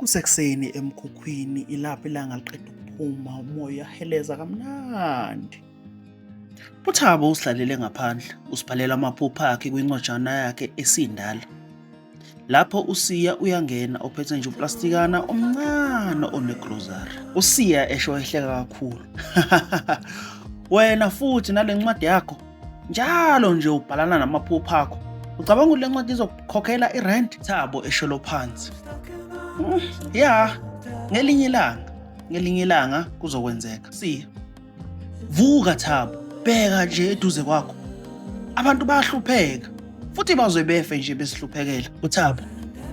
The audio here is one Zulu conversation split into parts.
Kusekuseni emkhukhwini ilapho ilanga liqeda ukuphuma, umoya uyaheleza kamnandi. uThabo usihlalele ngaphandle, usibhalela amaphupho akhe kwincwajana yakhe esindala. Lapho uSiya uyangena ophethe nje uplastikana omncane onegrozari. uSiya esho ehleka kakhulu. Wena futhi nale ncwadi yakho njalo nje ubhalana namaphupho akho. Ucabanga ukuthi le ncwadi izokukhokhela irent? Thabo esholo phansi. Ya, ngelinye ilanga kuzokwenzeka. Siya, vuka Thabo, bheka nje eduze kwakho. Abantu bayahlupheka, futhi bazobe befe nje besihluphekela. uThabo,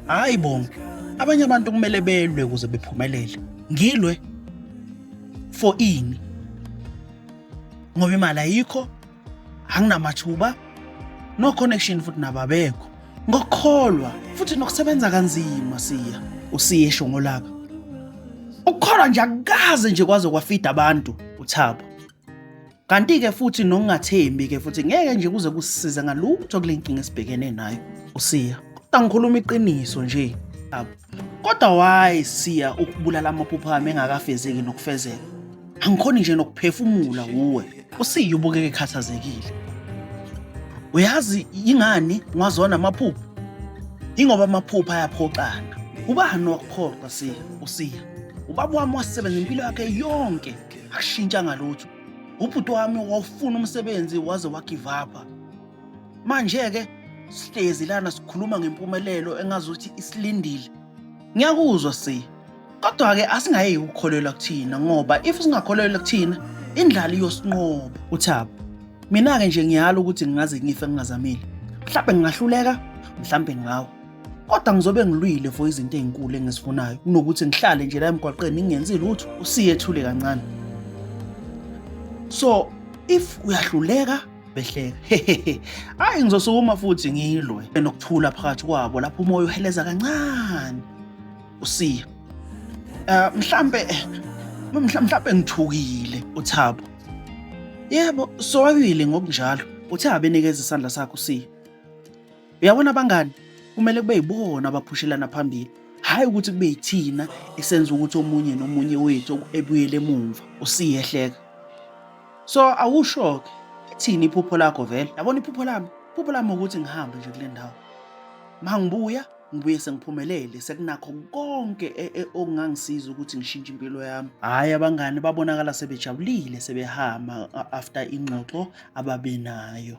hayi bonke. Abanye abantu kumele belwe ukuze bephumelele. Ngilwe for ini? Ngoba imali ayikho, anginamathuba, no connection futhi nababekho. Ngokukholwa futhi nokusebenza kanzima Siya. uSiya eshongo laka. Ukukholwa nje akukaze nje kwaze kwafida abantu uThabo. Kanti-ke futhi nokungathembi-ke futhi ngeke nje kuze kusisize ngalutho kule nkinga esibhekene nayo. uSiya, kodwa ngikhuluma iqiniso nje. Kodwa why Siya ukubulala amaphupho ami engakafezeki nokufezeka? Angikhoni nje nokuphefumula uwe. uSiya ubukeke ekhathazekile. Uyazi yingani ngwazona amaphupho? Ingoba amaphupho ayaphoxana. Ubani wakuphoxa Siya? uSiya, ubaba wami wasebenza impilo yakhe yonke akushintsha ngalutho. Ubhuti wami wawufuna umsebenzi waze wagive up. Manje-ke sihlezi lana sikhuluma ngempumelelo engazuthi isilindile. Ngiyakuzwa Siya, kodwa-ke asingayeki ukukholelwa kuthina ngoba if singakholelwa kuthina indlala iyosinqoba. uThabo, mina-ke nje ngiyala ukuthi ngingaze ngife ngingazamile. Mhlawumbe ngingahluleka, mhlawumbe ngawe. Kodwa ngizobe ngilwile for izinto ezinkulu engizifunayo kunokuthi ngihlale nje la emgwaqeni ngingenzi lutho. uSiya ethule kancane. So if uyahluleka behleka. Hayi ngizosukuma futhi ngilwe nokuthula phakathi kwabo lapho umoya uheleza kancane. uSiya, mhlambe ngithukile uThabo. Yebo, sobabili ngokunjalo. uThabo enikeza isandla sakhe uSiya. Uyabona abangani, kumele kube yibona abaphushelana phambili, hayi ukuthi kube yithina esenza ukuthi omunye nomunye wethu ebuyele emumva. uSiya ehleka. So awushoke, ithini iphupho lakho vele? Yabona iphupho lami ukuthi ngihambe nje kule ndawo. Ngibuye sengiphumelele, sekunakho konke okungangisiza ukuthi ngishintshe impilo yami. Hayi abangani babonakala sebejabulile sebehamba after ingxoxo ababenayo.